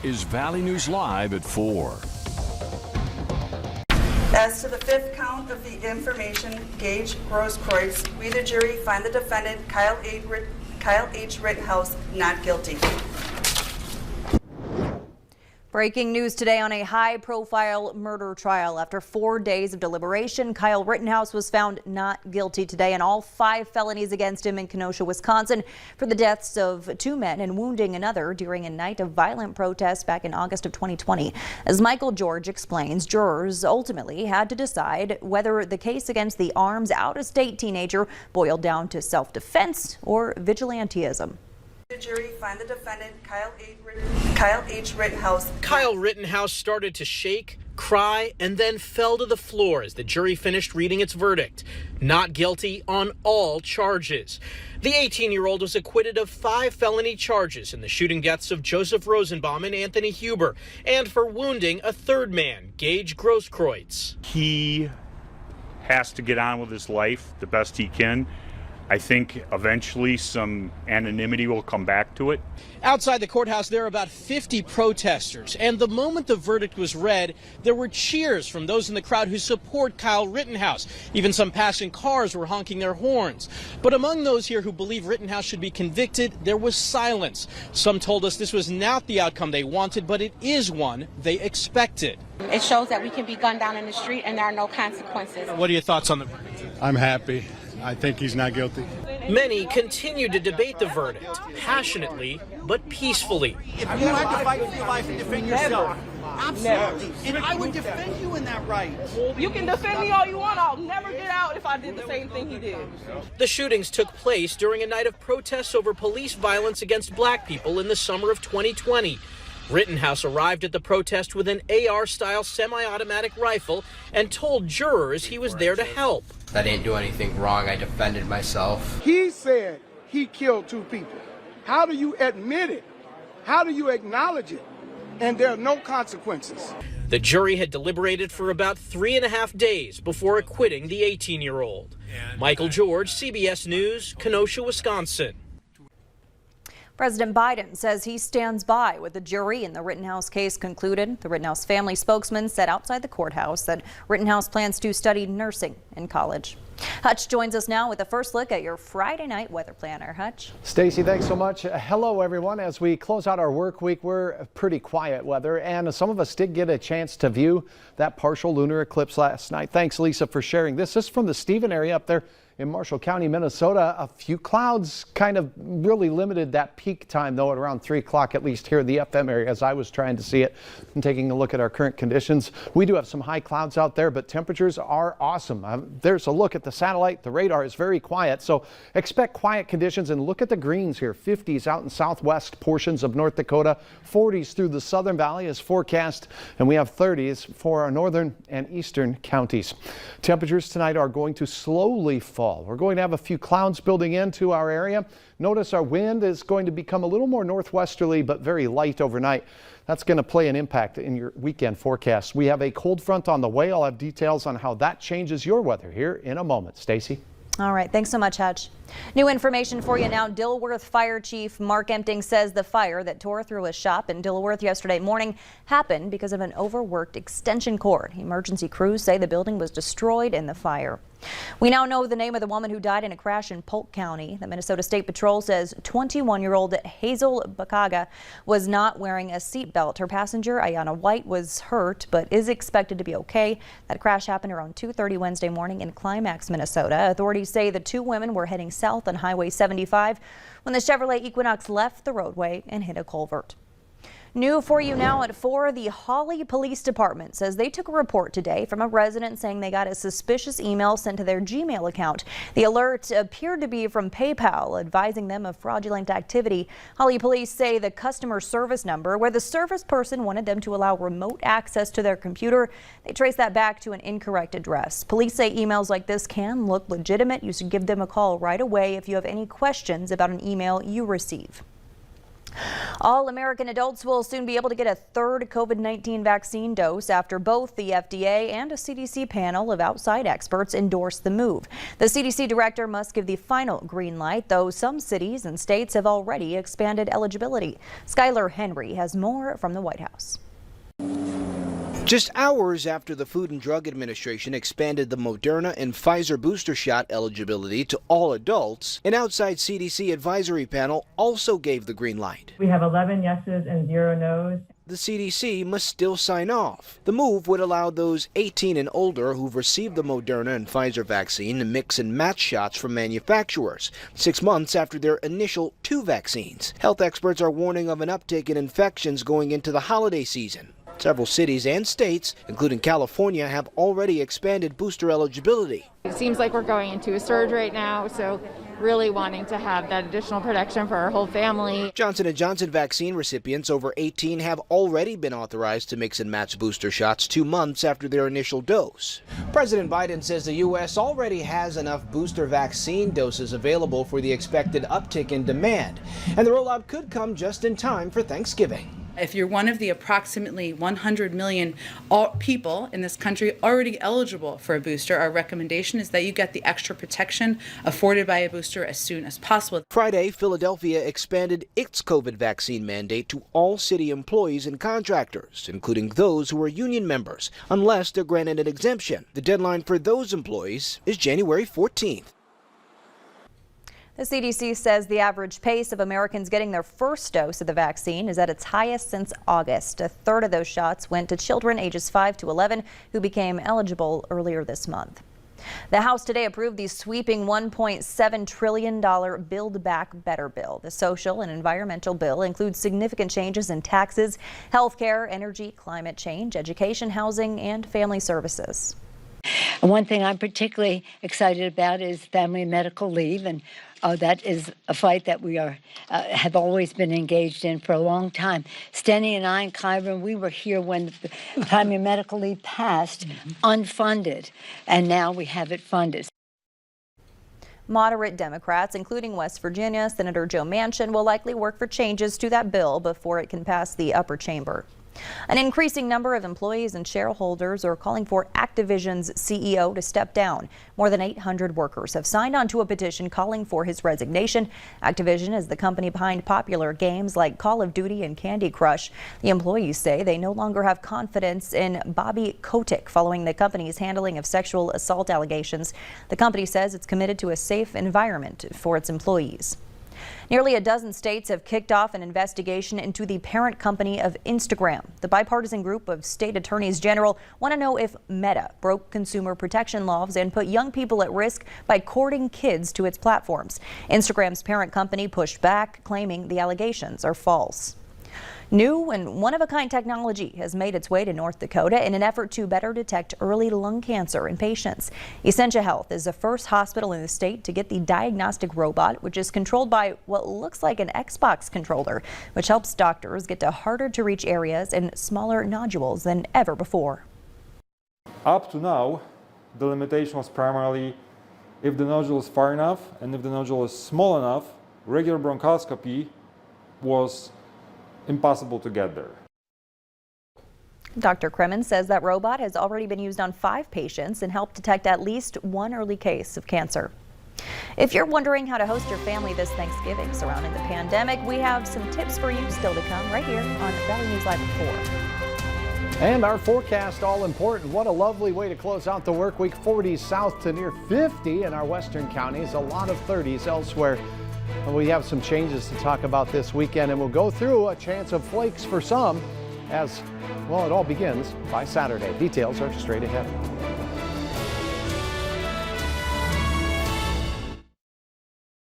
is Valley News Live at 4. As to the fifth count of the information, Gage Grosskreutz, we the jury find the defendant, Kyle H. Rittenhouse, not guilty. Breaking news today on a high-profile murder trial. After 4 days of deliberation, Kyle Rittenhouse was found not guilty today on all 5 felonies against him in Kenosha, Wisconsin, for the deaths of 2 men and wounding another during a night of violent protest back in August of 2020. As Michael George explains, jurors ultimately had to decide whether the case against the arms out-of-state teenager boiled down to self-defense or vigilantism. The jury find the defendant, Kyle H. Rittenhouse. Kyle Rittenhouse started to shake, cry, and then fell to the floor as the jury finished reading its verdict. Not guilty on all charges. The 18-year-old was acquitted of 5 felony charges in the shooting deaths of Joseph Rosenbaum and Anthony Huber, and for wounding a third man, Gage Grosskreutz. He has to get on with his life the best he can. I think eventually some anonymity will come back to it. Outside the courthouse, there are about 50 protesters, and the moment the verdict was read, there were cheers from those in the crowd who support Kyle Rittenhouse. Even some passing cars were honking their horns. But among those here who believe Rittenhouse should be convicted, there was silence. Some told us this was not the outcome they wanted, but it is one they expected. It shows that we can be gunned down in the street and there are no consequences. What are your thoughts on the verdict? I'm happy. I think he's not guilty. Many continue to debate the verdict, passionately but peacefully. If you had to fight for your life and defend yourself, absolutely. And I would defend you in that right. You can defend me all you want. I'll never get out if I did the same thing he did. The shootings took place during a night of protests over police violence against black people in the summer of 2020. Rittenhouse arrived at the protest with an AR-style semi-automatic rifle and told jurors he was there to help. I didn't do anything wrong. I defended myself. He said he killed 2 people. How do you admit it? How do you acknowledge it? And there are no consequences. The jury had deliberated for about 3.5 days before acquitting the 18-year-old. Michael George, CBS News, Kenosha, Wisconsin. President Biden says he stands by what the jury in the Rittenhouse case concluded. The Rittenhouse family spokesman said outside the courthouse that Rittenhouse plans to study nursing in college. Hutch joins us now with a first look at your Friday night weather planner. Hutch. Stacey, thanks so much. Hello, everyone. As we close out our work week, we're pretty quiet weather, and some of us did get a chance to view that partial lunar eclipse last night. Thanks, Lisa, for sharing this. This is from the Stephen area up there in Marshall County, Minnesota. A few clouds kind of really limited that peak time, though, at around 3 o'clock, at least here in the FM area, as I was trying to see it and taking a look at our current conditions. We do have some high clouds out there, but temperatures are awesome. There's a look at the satellite. The radar is very quiet, so expect quiet conditions. And look at the greens here. 50s out in southwest portions of North Dakota, 40s through the southern valley is forecast, and we have 30s for our northern and eastern counties. Temperatures tonight are going to slowly fall. We're going to have a few clouds building into our area. Notice our wind is going to become a little more northwesterly, but very light overnight. That's going to play an impact in your weekend forecast. We have a cold front on the way. I'll have details on how that changes your weather here in a moment. Stacey. All right. Thanks so much, Hutch. New information for you now. Dilworth Fire Chief Mark Empting says the fire that tore through a shop in Dilworth yesterday morning happened because of an overworked extension cord. Emergency crews say the building was destroyed in the fire. We now know the name of the woman who died in a crash in Polk County. The Minnesota State Patrol says 21-year-old Hazel Bakaga was not wearing a seatbelt. Her passenger, Ayana White, was hurt but is expected to be okay. That crash happened around 2:30 Wednesday morning in Climax, Minnesota. Authorities say the 2 women were heading south on Highway 75 when the Chevrolet Equinox left the roadway and hit a culvert. New for you now at 4, the Hawley Police Department says they took a report today from a resident saying they got a suspicious email sent to their Gmail account. The alert appeared to be from PayPal, advising them of fraudulent activity. Hawley police say the customer service number, where the service person wanted them to allow remote access to their computer, they traced that back to an incorrect address. Police say emails like this can look legitimate. You should give them a call right away if you have any questions about an email you receive. All American adults will soon be able to get a third COVID-19 vaccine dose after both the FDA and a CDC panel of outside experts endorse the move. The CDC director must give the final green light, though some cities and states have already expanded eligibility. Skylar Henry has more from the White House. Just hours after the Food and Drug Administration expanded the Moderna and Pfizer booster shot eligibility to all adults, an outside CDC advisory panel also gave the green light. We have 11 yeses and 0 nos. The CDC must still sign off. The move would allow those 18 and older who've received the Moderna and Pfizer vaccine to mix and match shots from manufacturers, 6 months after their initial 2 vaccines. Health experts are warning of an uptick in infections going into the holiday season. Several cities and states, including California, have already expanded booster eligibility. It seems like we're going into a surge right now, so really wanting to have that additional protection for our whole family. Johnson & Johnson vaccine recipients over 18 have already been authorized to mix and match booster shots 2 months after their initial dose. President Biden says the U.S. already has enough booster vaccine doses available for the expected uptick in demand, and the rollout could come just in time for Thanksgiving. If you're one of the approximately 100 million people in this country already eligible for a booster, our recommendation is that you get the extra protection afforded by a booster as soon as possible. Friday, Philadelphia expanded its COVID vaccine mandate to all city employees and contractors, including those who are union members, unless they're granted an exemption. The deadline for those employees is January 14th. The CDC says the average pace of Americans getting their first dose of the vaccine is at its highest since August. A third of those shots went to children ages 5 to 11 who became eligible earlier this month. The House today approved the sweeping $1.7 trillion Build Back Better bill. The social and environmental bill includes significant changes in taxes, health care, energy, climate change, education, housing, and family services. One thing I'm particularly excited about is family medical leave, and that is a fight that we have always been engaged in for a long time. Stenny and I and Kyron, we were here when the family medical leave passed, unfunded, and now we have it funded. Moderate Democrats, including West Virginia Senator Joe Manchin, will likely work for changes to that bill before it can pass the upper chamber. An increasing number of employees and shareholders are calling for Activision's CEO to step down. More than 800 workers have signed on to a petition calling for his resignation. Activision is the company behind popular games like Call of Duty and Candy Crush. The employees say they no longer have confidence in Bobby Kotick following the company's handling of sexual assault allegations. The company says it's committed to a safe environment for its employees. Nearly a dozen states have kicked off an investigation into the parent company of Instagram. The bipartisan group of state attorneys general want to know if Meta broke consumer protection laws and put young people at risk by courting kids to its platforms. Instagram's parent company pushed back, claiming the allegations are false. New and one-of-a-kind technology has made its way to North Dakota in an effort to better detect early lung cancer in patients. Essentia Health is the first hospital in the state to get the diagnostic robot, which is controlled by what looks like an Xbox controller, which helps doctors get to harder-to-reach areas and smaller nodules than ever before. Up to now, the limitation was primarily if the nodule is far enough and if the nodule is small enough, regular bronchoscopy was impossible to get there. Dr. Kremen says that robot has already been used on 5 patients and helped detect at least 1 early case of cancer. If you're wondering how to host your family this Thanksgiving surrounding the pandemic, we have some tips for you still to come right here on Valley News Live at 4. And our forecast, all important. What a lovely way to close out the work week. 40s south to near 50 in our western counties, a lot of 30s elsewhere. We have some changes to talk about this weekend, and we'll go through a chance of flakes for some as, well, it all begins by Saturday. Details are straight ahead.